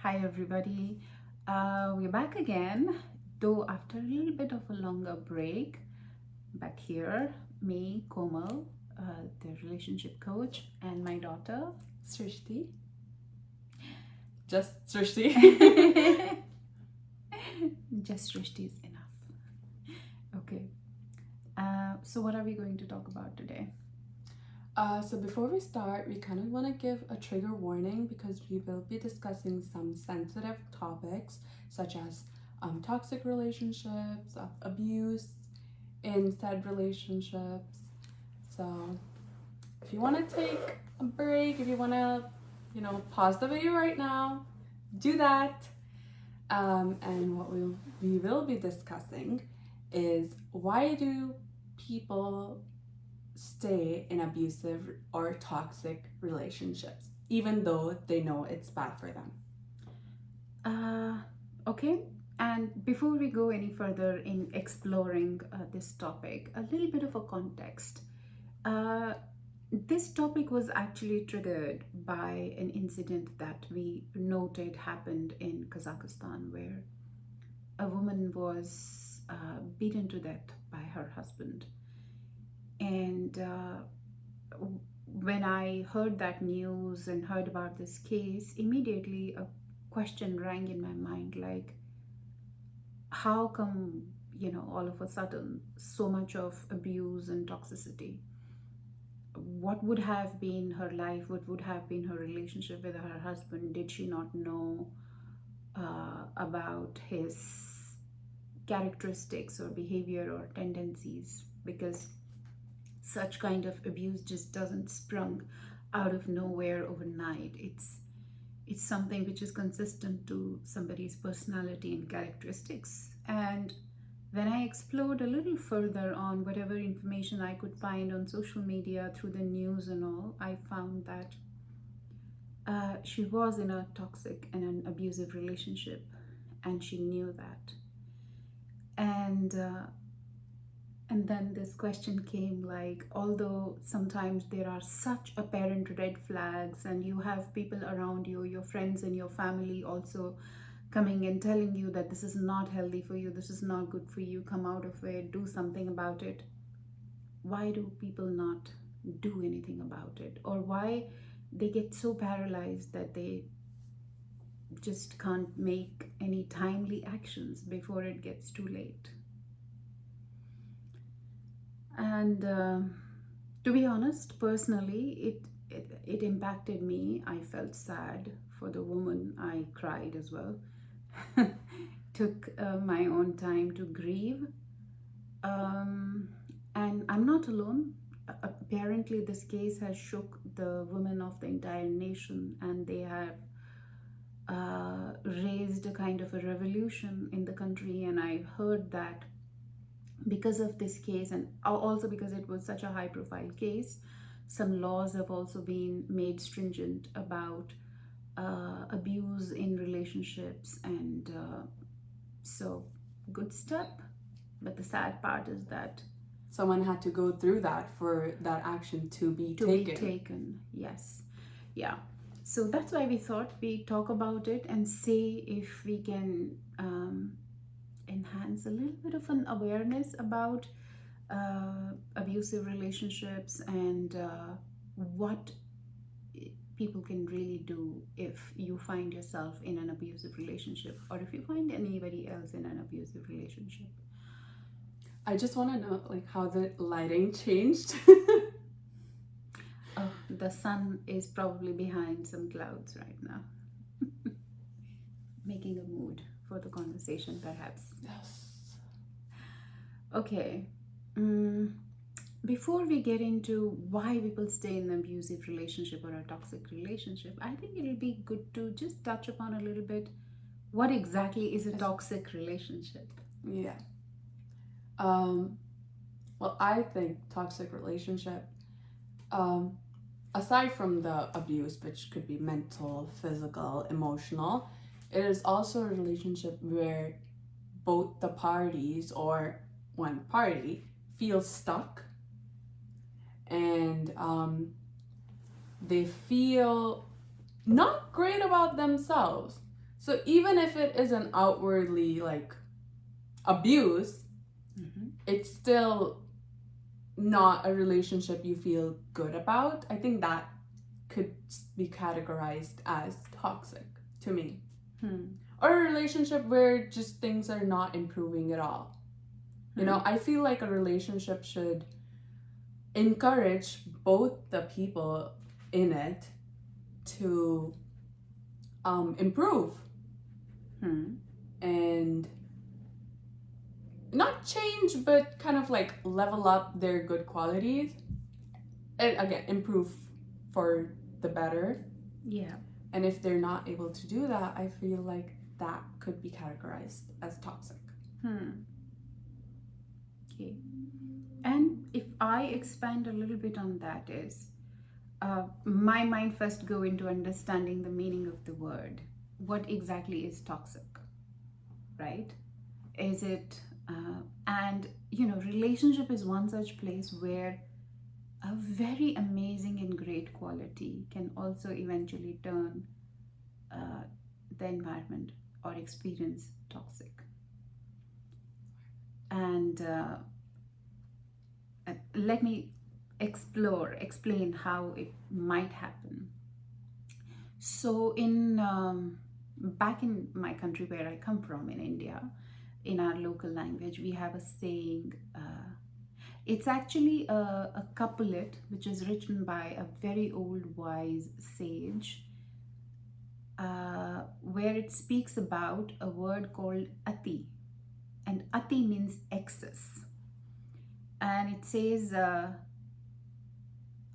Hi, everybody. We're back again, though after a little bit of a longer break. Back here, me, Komal, the relationship coach, and my daughter, Srishti. Just Srishti. Just Srishti is enough. Okay. So, what are we going to talk about today? So before we start, we kind of want to give a trigger warning because we will be discussing some sensitive topics such as toxic relationships, abuse in said relationships. So if you want to take a break, if you want to, pause the video right now, do that. And what we will be discussing is why do people stay in abusive or toxic relationships, even though they know it's bad for them. Okay. And before we go any further in exploring this topic, a little bit of a context. This topic was actually triggered by an incident that we noted happened in Kazakhstan, where a woman was beaten to death by her husband. And when I heard that news and heard about this case, immediately a question rang in my mind like, how come, all of a sudden, so much of abuse and toxicity? What would have been her life? What would have been her relationship with her husband? Did she not know about his characteristics or behavior or tendencies? Because such kind of abuse just doesn't sprung out of nowhere overnight. It's something which is consistent to somebody's personality and characteristics. And when I explored a little further on whatever information I could find on social media through the news and all, I found that she was in a toxic and an abusive relationship, and she knew that. And and then this question came like, although sometimes there are such apparent red flags, and you have people around you, your friends and your family also coming and telling you that this is not healthy for you, this is not good for you, come out of it, do something about it. Why do people not do anything about it? Or why they get so paralyzed that they just can't make any timely actions before it gets too late? And to be honest, personally, it impacted me. I felt sad for the woman. I cried as well. Took my own time to grieve. And I'm not alone. Apparently, this case has shook the women of the entire nation, and they have raised a kind of a revolution in the country. And I've heard that because of this case, and also because it was such a high profile case, some laws have also been made stringent about abuse in relationships. And so, good step. But the sad part is that someone had to go through that for that action to be taken. Yes. Yeah. So that's why we thought we talk about it and see if we can enhance a little bit of an awareness about abusive relationships, and what people can really do if you find yourself in an abusive relationship, or if you find anybody else in an abusive relationship. I just want to know like how the lighting changed. Oh, the sun is probably behind some clouds right now. Making a mood for the conversation, perhaps. Yes. Okay. Before we get into why people stay in an abusive relationship or a toxic relationship, I think it'll be good to just touch upon a little bit what exactly is a toxic relationship. Yeah. Well, I think toxic relationship, aside from the abuse, which could be mental, physical, emotional, it is also a relationship where both the parties or one party feels stuck, and they feel not great about themselves. So even if it isn't outwardly like abuse, it's still not a relationship you feel good about. I think that could be categorized as toxic to me. Or a relationship where just things are not improving at all. You know, I feel like a relationship should encourage both the people in it to improve and not change, but kind of like level up their good qualities and again improve for the better. Yeah. And if they're not able to do that, I feel like that could be categorized as toxic. Okay. And if I expand a little bit on that, is my mind first go into understanding the meaning of the word. What exactly is toxic, right? Is it, and relationship is one such place where a very amazing and great quality can also eventually turn the environment or experience toxic. And let me explain how it might happen. So back in my country where I come from in India, in our local language, we have a saying. It's actually a couplet which is written by a very old wise sage, where it speaks about a word called ati, and ati means excess, and it says.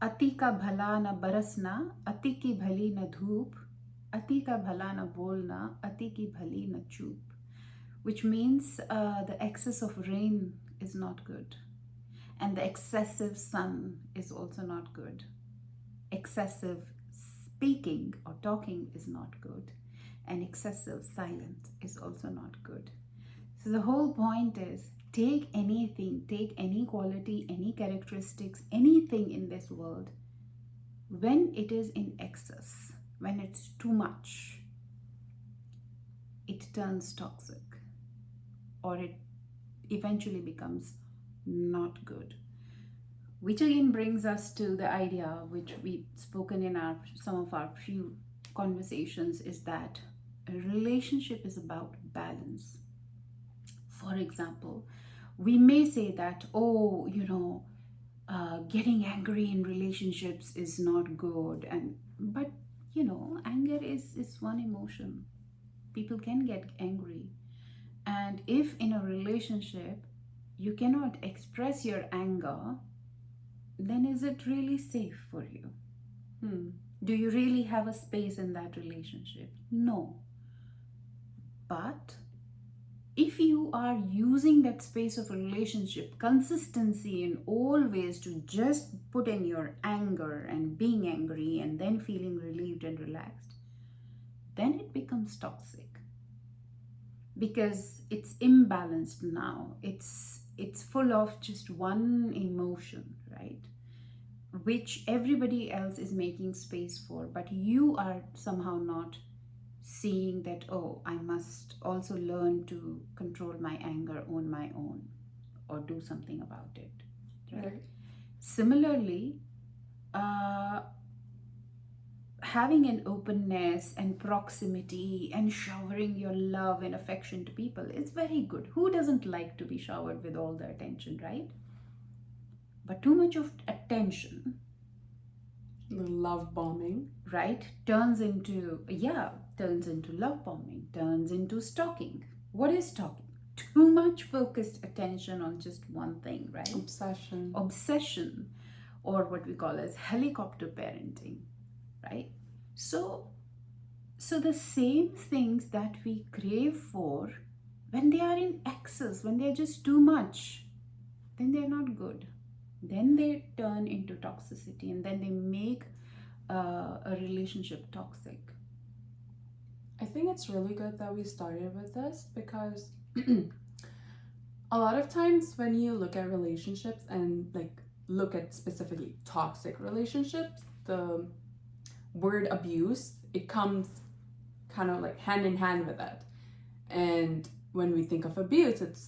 अति का भला न बरसना, अति की भली न धूप, अति का भला न बोलना, अति की भली न चूप, which means the excess of rain is not good, and the excessive sun is also not good. Excessive speaking or talking is not good, and excessive silence is also not good. So the whole point is, take anything, take any quality, any characteristics, anything in this world, when it is in excess, when it's too much, it turns toxic, or it eventually becomes not good. Which again brings us to the idea which we've spoken in some of our few conversations, is that a relationship is about balance. For example, we may say that, oh, getting angry in relationships is not good, but anger is one emotion. People can get angry, and if in a relationship you cannot express your anger, then is it really safe for you? Do you really have a space in that relationship? No. But if you are using that space of a relationship, consistency in all ways, to just put in your anger and being angry and then feeling relieved and relaxed, then it becomes toxic, because it's imbalanced now. It's full of just one emotion, right? Which everybody else is making space for, but you are somehow not seeing that, oh, I must also learn to control my anger on my own, or do something about it, right? Similarly, having an openness and proximity and showering your love and affection to people is very good. Who doesn't like to be showered with all the attention, right? But too much of attention, love bombing, right, turns into love bombing, turns into stalking. What is stalking? Too much focused attention on just one thing, right? Obsession, or what we call as helicopter parenting, right? So the same things that we crave for, when they are in excess, when they're just too much, then they're not good. Then they turn into toxicity, and then they make a relationship toxic. I think it's really good that we started with this, because a lot of times when you look at relationships and like look at specifically toxic relationships, the word abuse, it comes kind of like hand in hand with it. And when we think of abuse, it's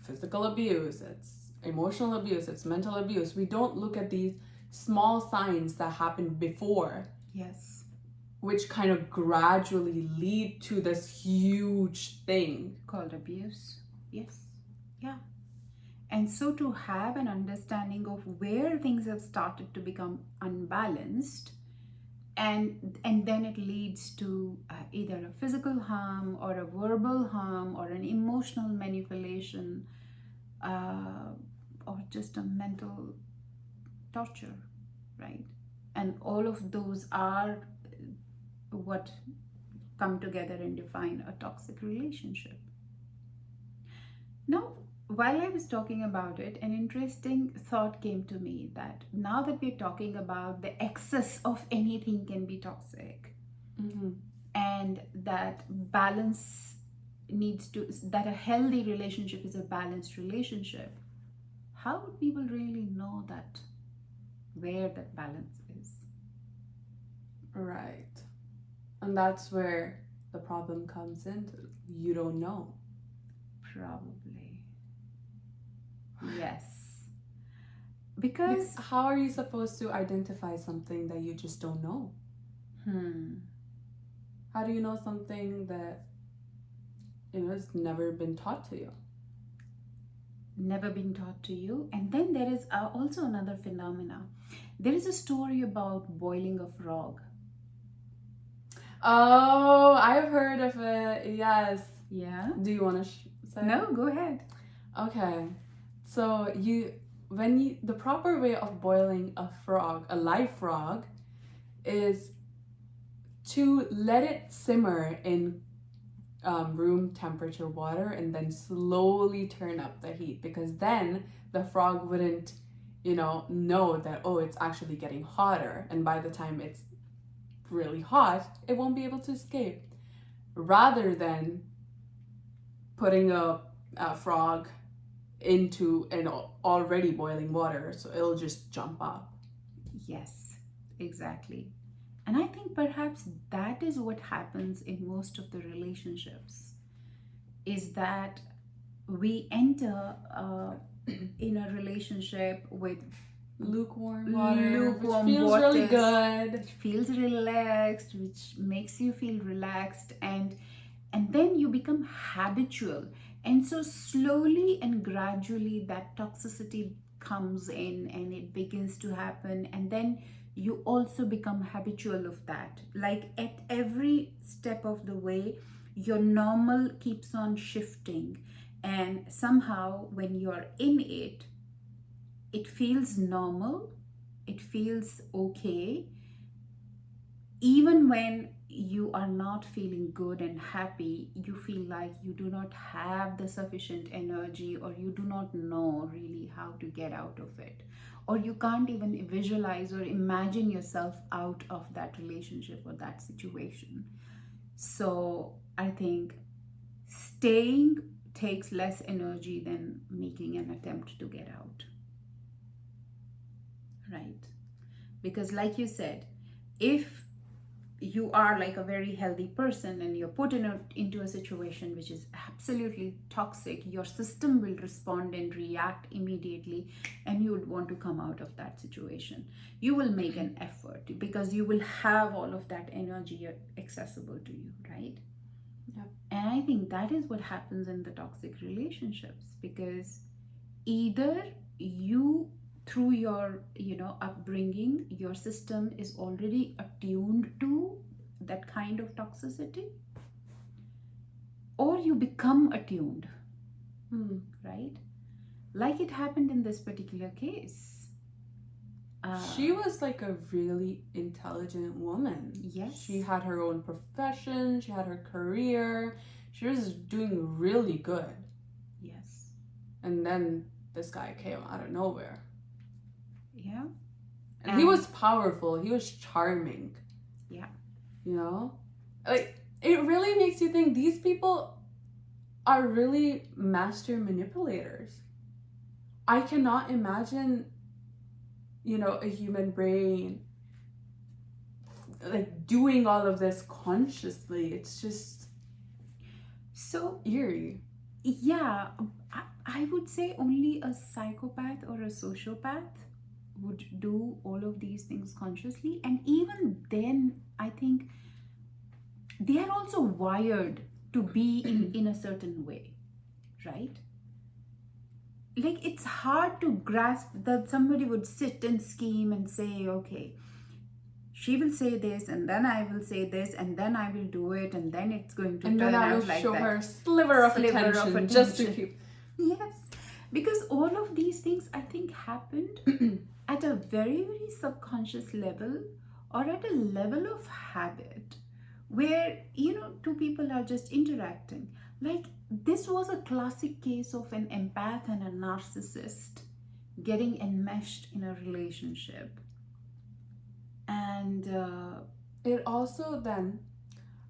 physical abuse, it's emotional abuse, it's mental abuse. We don't look at these small signs that happened before. Yes. Which kind of gradually lead to this huge thing called abuse. Yes. Yeah. And so to have an understanding of where things have started to become unbalanced, and then it leads to either a physical harm or a verbal harm or an emotional manipulation, or just a mental torture, right? And all of those are what come together and define a toxic relationship. Now, while I was talking about it, an interesting thought came to me that now that we're talking about the excess of anything can be toxic, mm-hmm. and that balance needs to, that a healthy relationship is a balanced relationship, how would people really know that, where that balance is? Right. And that's where the problem comes into. You don't know. Probably. Yes. Because how are you supposed to identify something that you just don't know? How do you know something that has never been taught to you? Never been taught to you. And then there is also another phenomena. There is a story about boiling a frog. Oh, I've heard of it. Yes. Yeah. Do you want to say? No, go ahead. Okay. So the proper way of boiling a frog, a live frog, is to let it simmer in room temperature water and then slowly turn up the heat, because then the frog wouldn't, know that, oh, it's actually getting hotter, and by the time it's really hot, it won't be able to escape. Rather than putting a frog into an already boiling water, so it'll just jump up. Yes, exactly. And I think perhaps that is what happens in most of the relationships, is that we enter in a relationship with lukewarm water, which feels waters, really good. Which feels relaxed, which makes you feel relaxed, and then you become habitual. And so slowly and gradually that toxicity comes in and it begins to happen, and then you also become habitual of that. Like at every step of the way, your normal keeps on shifting, and somehow when you're in it, it feels normal, it feels okay. Even when you are not feeling good and happy, you feel like you do not have the sufficient energy, or you do not know really how to get out of it, or you can't even visualize or imagine yourself out of that relationship or that situation. So I think staying takes less energy than making an attempt to get out. Right? Because like you said, if you are like a very healthy person and you're put into a situation which is absolutely toxic, your system will respond and react immediately, and you would want to come out of that situation. You will make an effort because you will have all of that energy accessible to you, right? Yep. And I think that is what happens in the toxic relationships, because either you, through your upbringing, your system is already attuned to that kind of toxicity, or you become attuned. Right? Like it happened in this particular case. She was like a really intelligent woman. Yes. She had her own profession, she had her career, she was doing really good. Yes. And then this guy came out of nowhere. Yeah. And he was powerful. He was charming. Yeah. Like, it really makes you think these people are really master manipulators. I cannot imagine, a human brain like doing all of this consciously. It's just So, eerie. yeah, I would say only a psychopath or a sociopath would do all of these things consciously. And even then, I think they are also wired to be in a certain way, right? Like, it's hard to grasp that somebody would sit and scheme and say, okay, she will say this, and then I will say this, and then I will do it, and then it's going to And then turn I will out like show that. her a sliver of attention just to keep. Yes, because all of these things I think happened at a very, very subconscious level, or at a level of habit, where, two people are just interacting. Like, this was a classic case of an empath and a narcissist getting enmeshed in a relationship. And It also then,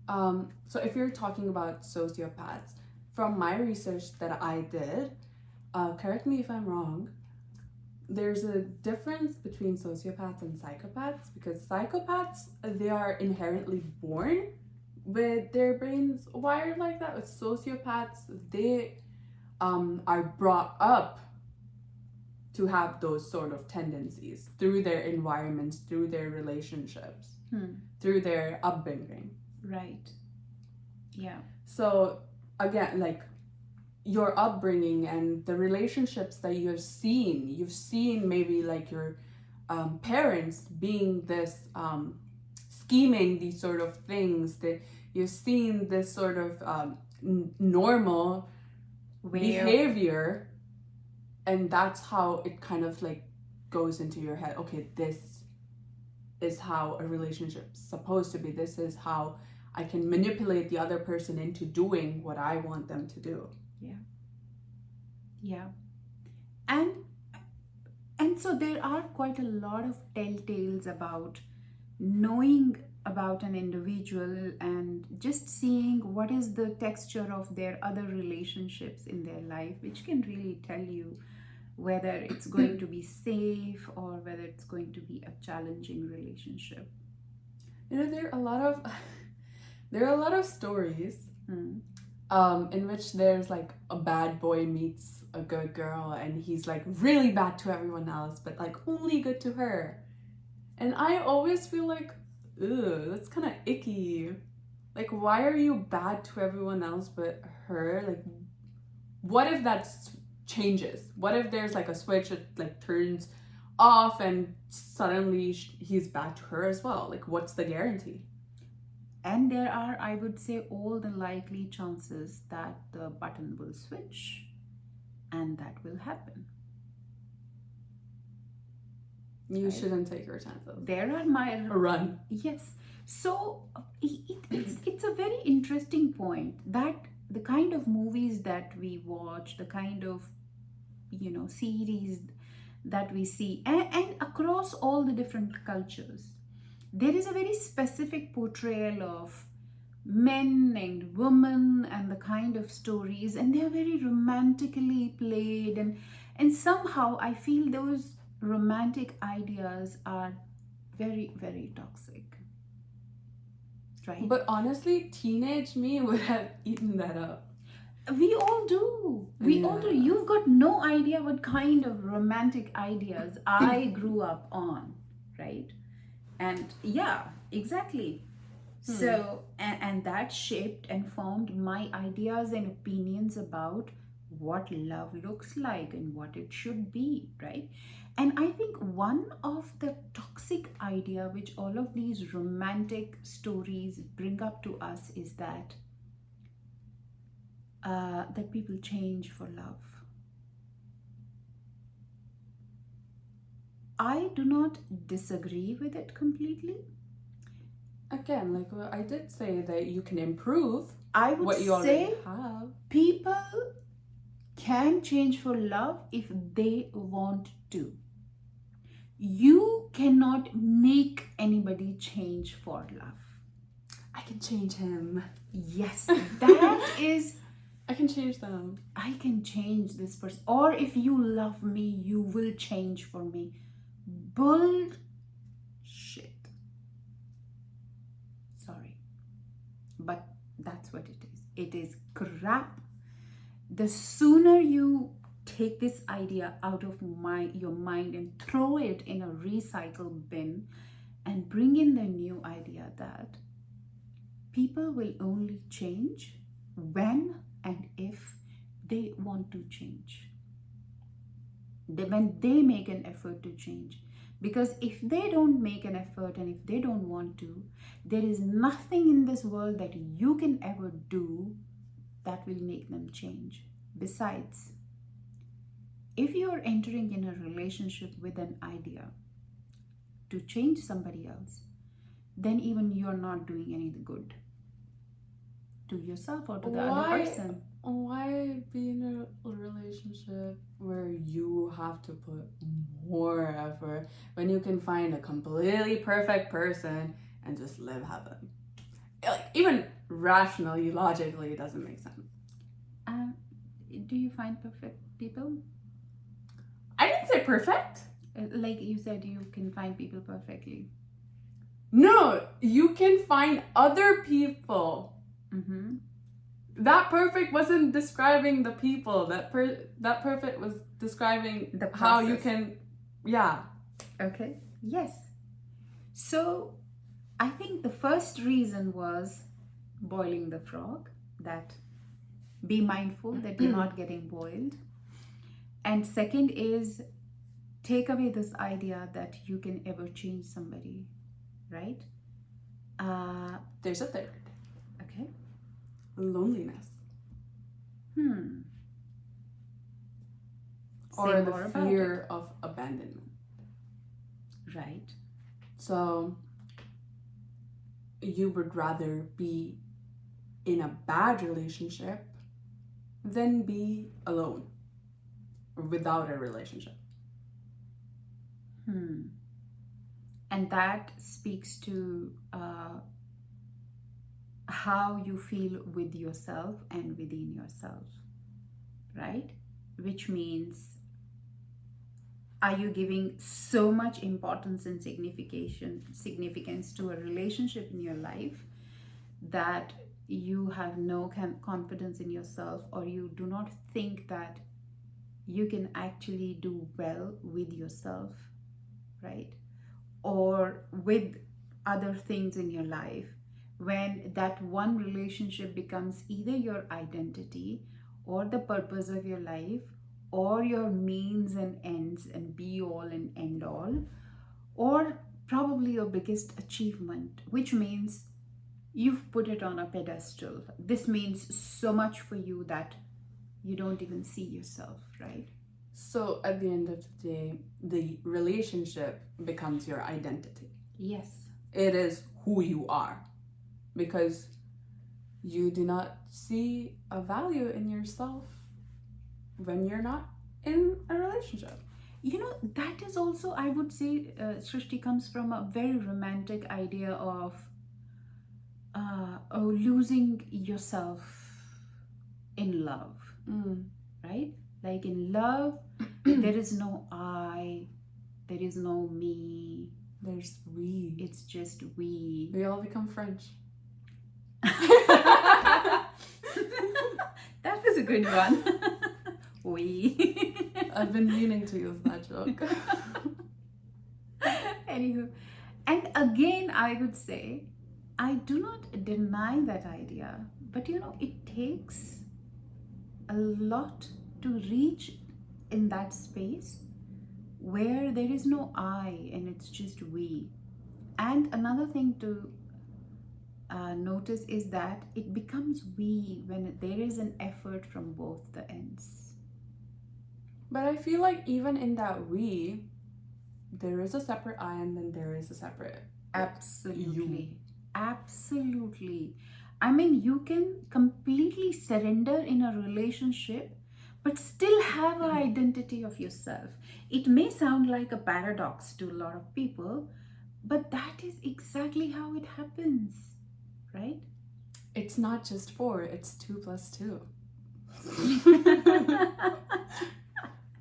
so if you're talking about sociopaths, from my research that I did, correct me if I'm wrong, there's a difference between sociopaths and psychopaths, because psychopaths, they are inherently born with their brains wired like that. With sociopaths, they are brought up to have those sort of tendencies through their environments, through their relationships, through their upbringing. Right. Yeah. So again, like, your upbringing and the relationships that you've seen maybe like your parents being this scheming these sort of things, that you've seen this sort of normal behavior, and that's how it kind of like goes into your head. Okay, this is how a relationship's supposed to be. This is how I can manipulate the other person into doing what I want them to do. Yeah. And so there are quite a lot of telltales about knowing about an individual and just seeing what is the texture of their other relationships in their life, which can really tell you whether it's going to be safe or whether it's going to be a challenging relationship. There are a lot of stories in which there's like a bad boy meets a good girl, and he's like really bad to everyone else, but like only good to her. And I always feel like, ugh, that's kind of icky. Like, why are you bad to everyone else but her? Like, what if that changes? What if there's like a switch that like turns off and suddenly he's bad to her as well? Like, what's the guarantee? And there are, I would say, all the likely chances that the button will switch, and that will happen. You shouldn't take your chances. There are my run. Yes. So it's a very interesting point that the kind of movies that we watch, the kind of series that we see, and across all the different cultures, there is a very specific portrayal of men and women and the kind of stories, and they are very romantically played, and somehow I feel those romantic ideas are very, very toxic, right? But honestly, teenage me would have eaten that up. We all do. You've got no idea what kind of romantic ideas I grew up on, right? And yeah, exactly. So, and that shaped and formed my ideas and opinions about what love looks like and what it should be, right? And I think one of the toxic idea which all of these romantic stories bring up to us is that that people change for love. I do not disagree with it completely. Again, like I did say that you can improve what you already have. People can change for love if they want to. You cannot make anybody change for love. I can change him. Yes, that is... I can change them. I can change this person. Or if you love me, you will change for me. Bullshit. but that's what it is. It is crap. The sooner you take this idea out of your mind and throw it in a recycle bin and bring in the new idea that people will only change when and if they want to change. When they make an effort to change. Because if they don't make an effort and if they don't want to, there is nothing in this world that you can ever do that will make them change. Besides, if you are entering in a relationship with an idea to change somebody else, then even you're not doing any good to yourself or to the other person. Why be in a relationship where you have to put more effort when you can find a completely perfect person and just live happily? Like, even rationally, logically, it doesn't make sense. Do you find perfect people? I didn't say perfect. Like you said, you can find people perfectly. No, you can find other people. Mm-hmm. That perfect wasn't describing the people. That perfect was describing The how you process. can, yeah. Okay. Yes. So I think the first reason was boiling the frog, that be mindful that you're not getting boiled. And second is take away this idea that you can ever change somebody, right? There's a third. Okay. Loneliness. Or Say the more about fear of abandonment. Right. So you would rather be in a bad relationship than be alone or without a relationship. And that speaks to how you feel with yourself and within yourself, right? Which means, are you giving so much importance and significance to a relationship in your life that you have no confidence in yourself, or you do not think that you can actually do well with yourself, right? Or with other things in your life, when that one relationship becomes either your identity or the purpose of your life or your means and ends and be all and end all, or probably your biggest achievement, which means you've put it on a pedestal. This means so much for you that you don't even see yourself, right? So at the end of the day, the relationship becomes your identity. Yes. It is who you are, because you do not see a value in yourself when you're not in a relationship. You know, that is also, I would say, Srishti, comes from a very romantic idea of losing yourself in love, right? Like in love, there is no I, there is no me. There's we. It's just we. We all become French. That was a good one. We. I've been meaning to use that joke. Anywho, and again, I would say, I do not deny that idea, but you know, it takes a lot to reach in that space where there is no I and it's just we. And another thing to notice is that it becomes we when there is an effort from both the ends. But I feel like even in that we, there is a separate I and then there is a separate Absolutely. you. Absolutely. I mean, you can completely surrender in a relationship but still have an identity of yourself. It may sound like a paradox to a lot of people, but that is exactly how it happens, right? It's not just 4, it's 2 plus 2.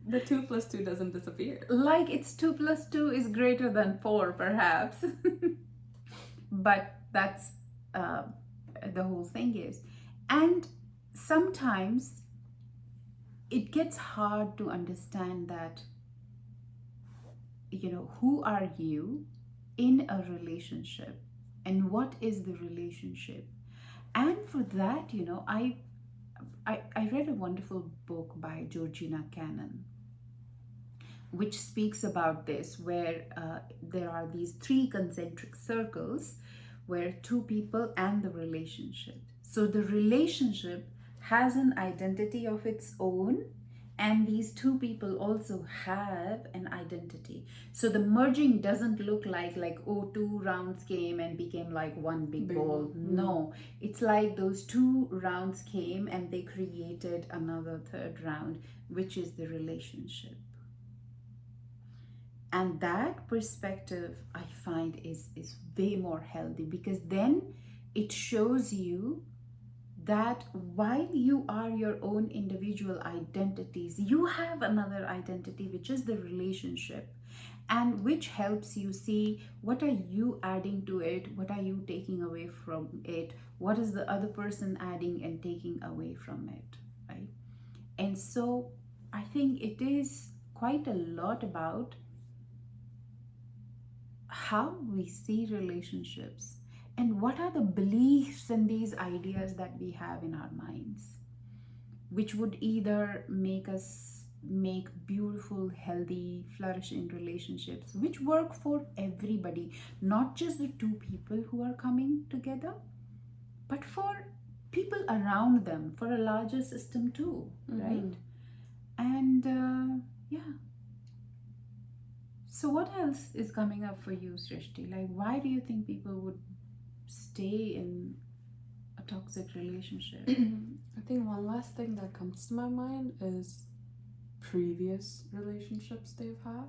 The 2 plus 2 doesn't disappear. Like it's 2 plus 2 is greater than 4, perhaps. But that's the whole thing is. And sometimes it gets hard to understand that, who are you in a relationship and what is the relationship. And for that, I read a wonderful book by Georgina Cannon, which speaks about this, where there are these three concentric circles where two people and the relationship. So the relationship has an identity of its own, and these two people also have an identity. So the merging doesn't look like oh, two rounds came and became like one big ball. No, it's like those two rounds came and they created another third round, which is the relationship. And that perspective I find is way more healthy, because then it shows you that while you are your own individual identities, you have another identity, which is the relationship, and which helps you see what are you adding to it, what are you taking away from it, what is the other person adding and taking away from it, right? And so I think it is quite a lot about how we see relationships and what are the beliefs and these ideas that we have in our minds, which would either make us make beautiful, healthy, flourishing relationships which work for everybody, not just the two people who are coming together, but for people around them, for a larger system too, right? And yeah. So what else is coming up for you, Srishti? Like, why do you think people would stay in a toxic relationship? I think one last thing that comes to my mind is previous relationships they've had,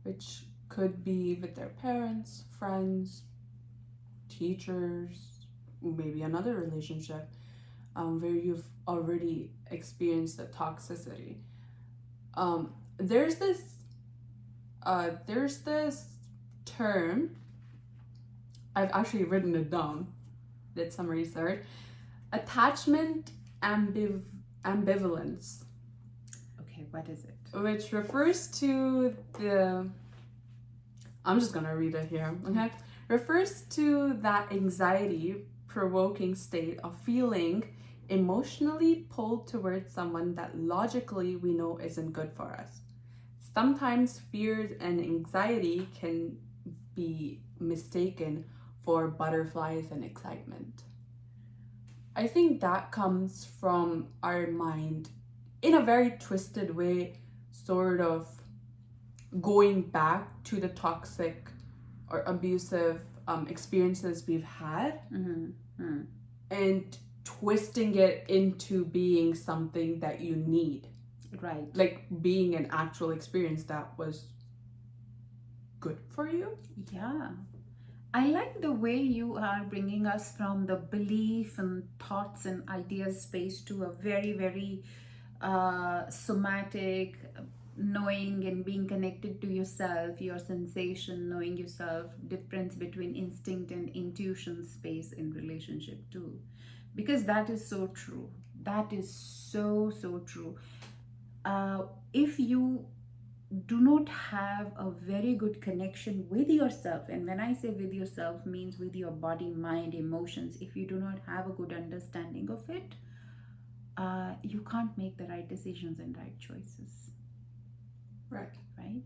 which could be with their parents, friends, teachers, maybe another relationship where you've already experienced the toxicity. There's this term, I've actually written it down, did some research, attachment ambivalence. Okay, what is it? Which refers to I'm just gonna read it here, okay? Refers to that anxiety provoking state of feeling emotionally pulled towards someone that logically we know isn't good for us. Sometimes fears and anxiety can be mistaken for butterflies and excitement. I think that comes from our mind in a very twisted way, sort of going back to the toxic or abusive experiences we've had and twisting it into being something that you need. Right. Like being an actual experience that was good for you. Yeah. I like the way you are bringing us from the belief and thoughts and ideas space to a very, very somatic, knowing and being connected to yourself, your sensation, knowing yourself, difference between instinct and intuition space in relationship too. Because that is so true. That is so, so true. If you do not have a very good connection with yourself, and when I say with yourself means with your body, mind, emotions, if you do not have a good understanding of it, you can't make the right decisions and right choices. Right.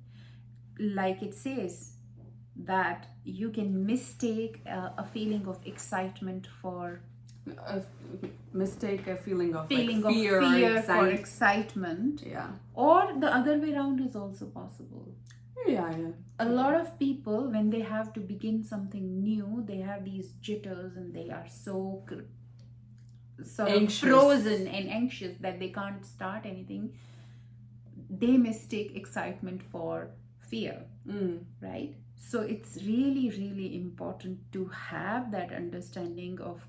Like it says that you can mistake a feeling of excitement for mistake a feeling of fear for excitement. Yeah. Or the other way around is also possible. Yeah. A lot of people, when they have to begin something new, they have these jitters and they are so sort of frozen and anxious that they can't start anything. They mistake excitement for fear, right? So it's really, really important to have that understanding of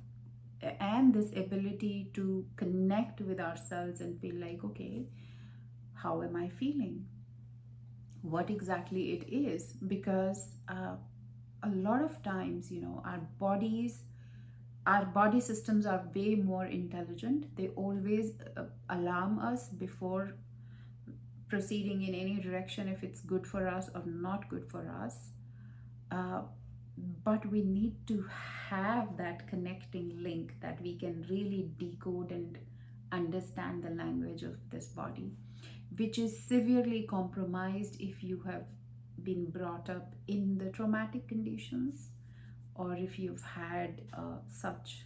and this ability to connect with ourselves and feel like, okay, how am I feeling? What exactly it is? Because a lot of times, our bodies our body systems are way more intelligent. They always alarm us before proceeding in any direction if it's good for us or not good for us. Uh, but we need to have that connecting link that we can really decode and understand the language of this body, which is severely compromised if you have been brought up in the traumatic conditions, or if you've had such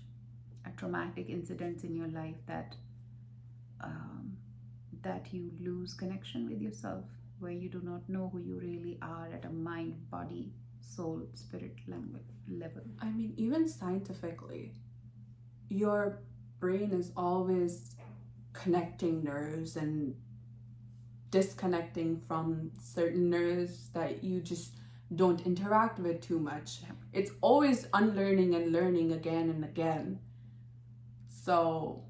a traumatic incidents in your life that um, that you lose connection with yourself, where you do not know who you really are at a mind, body, soul, spirit language level. I mean, even scientifically, your brain is always connecting nerves and disconnecting from certain nerves that you just don't interact with too much. Yeah. It's always unlearning and learning again and again. So,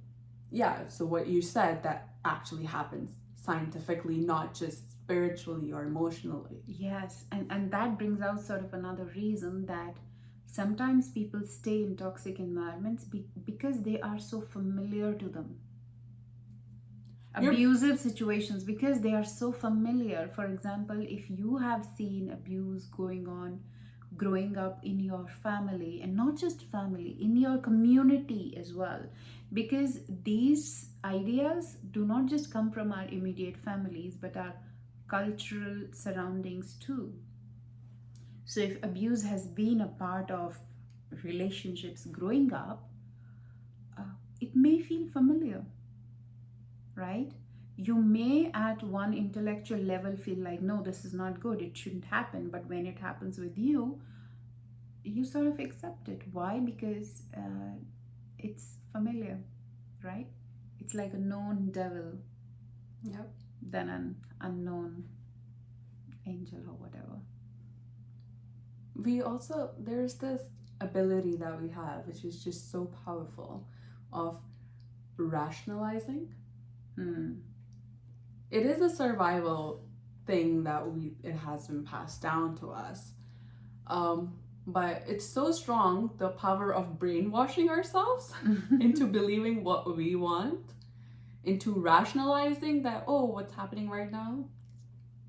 yeah, so what you said, that actually happens scientifically, not just spiritually or emotionally. Yes, and that brings out sort of another reason that sometimes people stay in toxic environments because they are so familiar to them. You're- Abusive situations because they are so familiar. For example, if you have seen abuse going on growing up in your family, and not just family, in your community as well, because these ideas do not just come from our immediate families but our cultural surroundings too. So if abuse has been a part of relationships growing up, it may feel familiar, right? You may at one intellectual level feel like, no, this is not good, it shouldn't happen. But when it happens with you, you sort of accept it. Why? Because it's familiar, right? It's like a known devil Yep. than an unknown angel or whatever. We also, there's this ability that we have, which is just so powerful, of rationalizing. It is a survival thing that it has been passed down to us. But it's so strong, the power of brainwashing ourselves into believing what we want, into rationalizing that, oh, what's happening right now,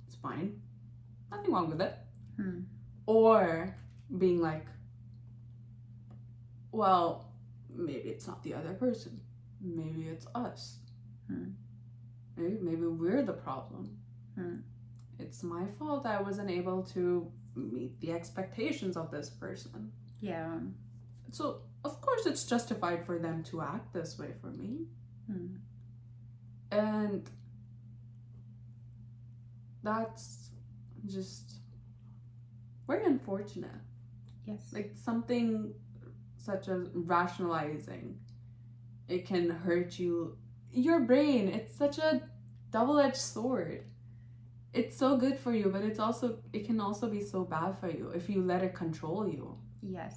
it's fine, nothing wrong with it. Or being like, well, maybe it's not the other person, maybe it's us. Maybe we're the problem. It's my fault I wasn't able to meet the expectations of this person. Yeah. So, of course, it's justified for them to act this way for me. And that's just very unfortunate. Yes. Like something such as rationalizing, it can hurt you. Your brain, it's such a double-edged sword. It's so good for you, but it can also be so bad for you if you let it control you. Yes.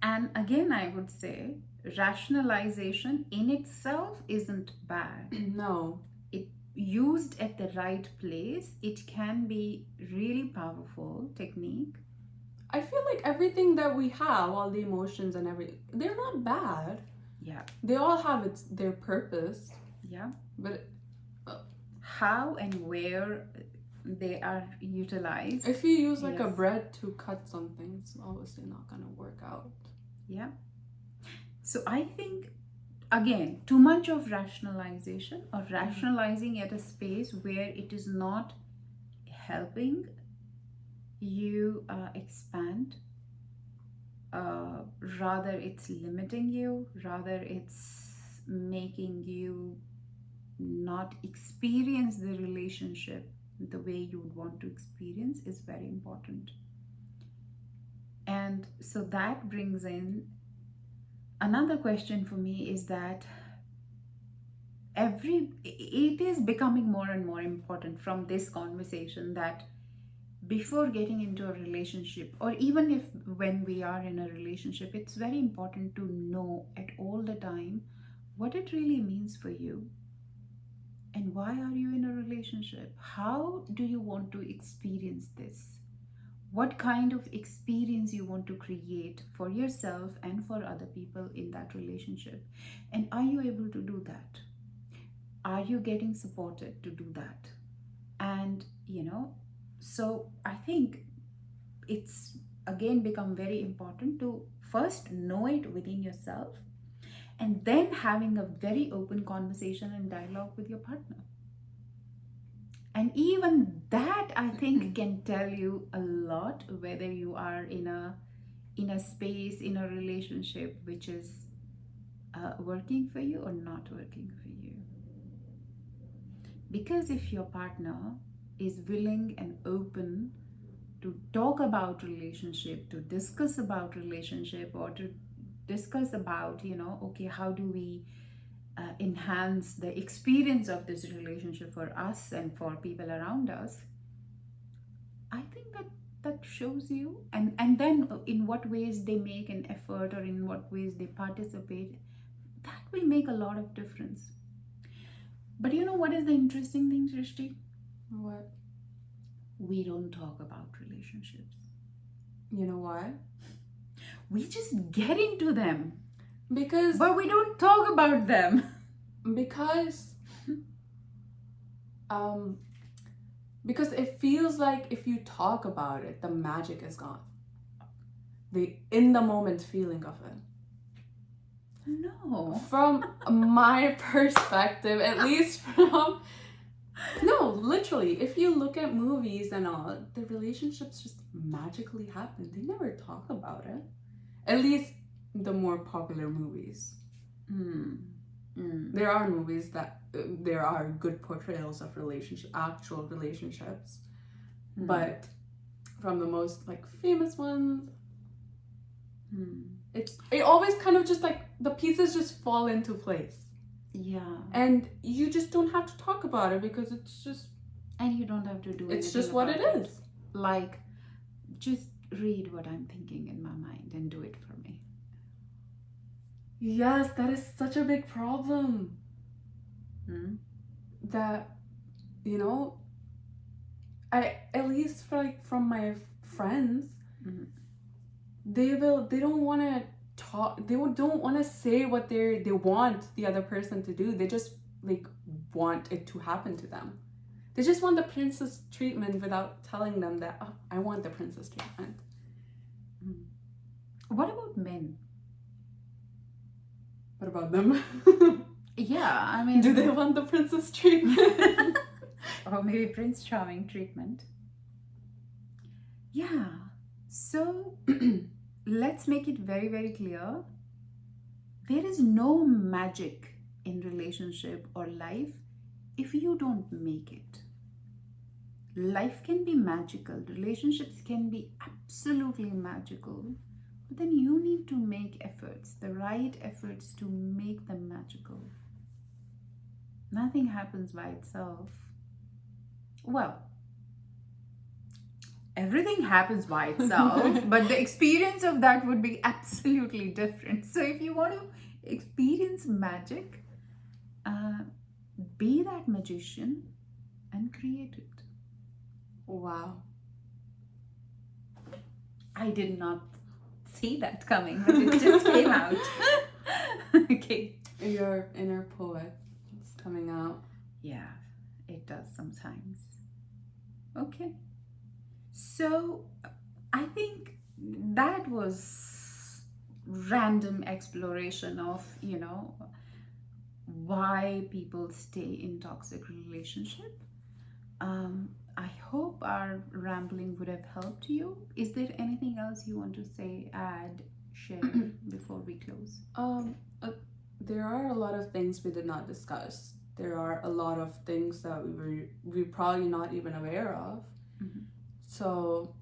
And again, I would say rationalization in itself isn't bad. No. It used at the right place, it can be really powerful technique. I feel like everything that we have, all the emotions and everything, they're not bad. Yeah. They all have their purpose. Yeah. But how and where they are utilized. If you use like a Yes. bread to cut something, it's obviously not gonna work out. Yeah. So I think, again, too much of rationalization or rationalizing at a space where it is not helping you expand, rather it's limiting you, rather it's making you not experience the relationship the way you would want to experience, is very important. And so that brings in another question for me, is that it is becoming more and more important from this conversation that before getting into a relationship, or even if when we are in a relationship, it's very important to know at all the time what it really means for you. And why are you in a relationship? How do you want to experience this? what kind of experience you want to create for yourself and for other people in that relationship. And are you able to do that? Are you getting supported to do that? And, so I think it's again become very important to first know it within yourself, and then having a very open conversation and dialogue with your partner. And even that, I think, can tell you a lot whether you are in a space, in a relationship which is working for you or not working for you. Because if your partner is willing and open to talk about relationship, to discuss about relationship, or to discuss about, okay, how do we enhance the experience of this relationship for us and for people around us, I think that shows you, and then in what ways they make an effort or in what ways they participate, that will make a lot of difference. But you know what is the interesting thing, Srishti? What? We don't talk about relationships. You know why? We just get into them, Because but we don't talk about them. Because it feels like if you talk about it, the magic is gone. The in the moment feeling of it. No. From my perspective, at least from no, literally, if you look at movies and all, the relationships just magically happen. They never talk about it. At least the more popular movies. There are movies that there are good portrayals of actual relationships, but from the most famous ones, it always kind of just the pieces just fall into place. Yeah. And you just don't have to talk about it because it's just... And you don't have to do it's just what it is. Like, just read what I'm thinking in my mind and do it for me. Yes, that is such a big problem. That, I, at least from my friends, they don't want to talk, they don't want to say what they want the other person to do. They just want it to happen to them. They just want the princess treatment without telling them that, oh, I want the princess treatment. What about men? What about them? Yeah, I mean, do they want the princess treatment? Or maybe Prince Charming treatment? Yeah. So let's make it very, very clear. There is no magic in relationship or life if you don't make it. Life can be magical, relationships can be absolutely magical, but then you need to make efforts, the right efforts to make them magical. Nothing happens by itself. Well, everything happens by itself, but the experience of that would be absolutely different. So if you want to experience magic, be that magician and create it. Wow. I did not see that coming, but it just came out. Okay. Your inner poet is coming out. Yeah, it does sometimes. Okay. So I think that was random exploration of, why people stay in toxic relationship. I hope our rambling would have helped you. Is there anything else you want to say, add, share before we close? There are a lot of things we did not discuss. There are a lot of things that we're probably not even aware of. So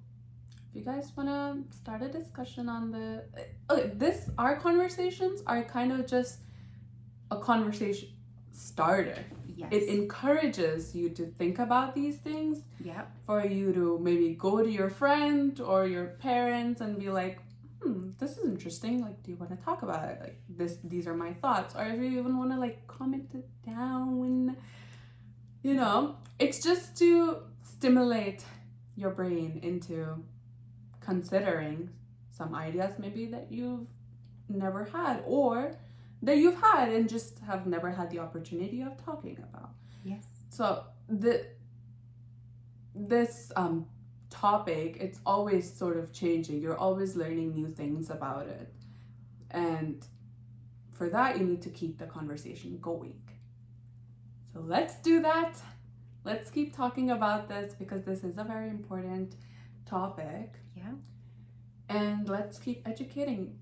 if you guys want to start a discussion on our conversations are kind of just a conversation starter. Yes. It encourages you to think about these things. Yeah. For you to maybe go to your friend or your parents and be like, this is interesting. Do you want to talk about it? These are my thoughts. Or if you even want to comment it down, it's just to stimulate your brain into considering some ideas maybe that you've never had, or that you've had and just have never had the opportunity of talking about. Yes. So this topic, it's always sort of changing. You're always learning new things about it, and for that you need to keep the conversation going. So let's do that. Let's keep talking about this because this is a very important topic. Yeah. And let's keep educating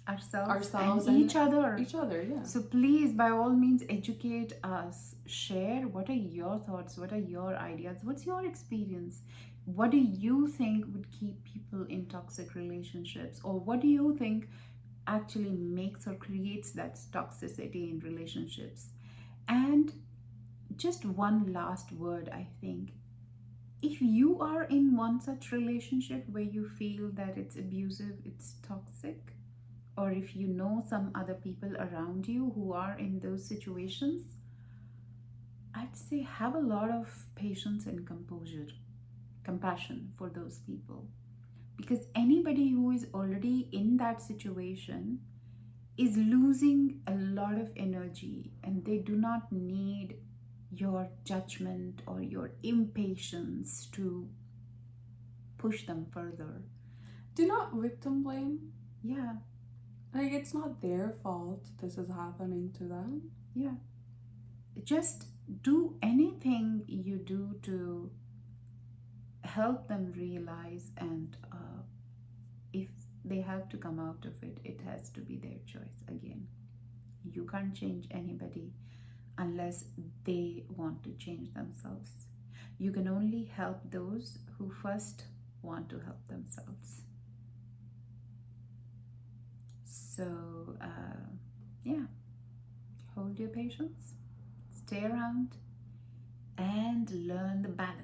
ourselves and each other. Yeah. So please, by all means, educate us. Share what are your thoughts, what are your ideas, what's your experience, what do you think would keep people in toxic relationships, or what do you think actually makes or creates that toxicity in relationships. And just one last word, I think, if you are in one such relationship where you feel that it's abusive, it's toxic, or if you know some other people around you who are in those situations, I'd say have a lot of patience and compassion for those people. Because anybody who is already in that situation is losing a lot of energy, and they do not need your judgment or your impatience to push them further. Do not victim blame. Yeah. Like, it's not their fault this is happening to them. Yeah. Just do anything you do to help them realize, and if they have to come out of it, it has to be their choice. Again, you can't change anybody unless they want to change themselves. You can only help those who first want to help themselves. So, yeah, hold your patience, stay around, and learn the balance.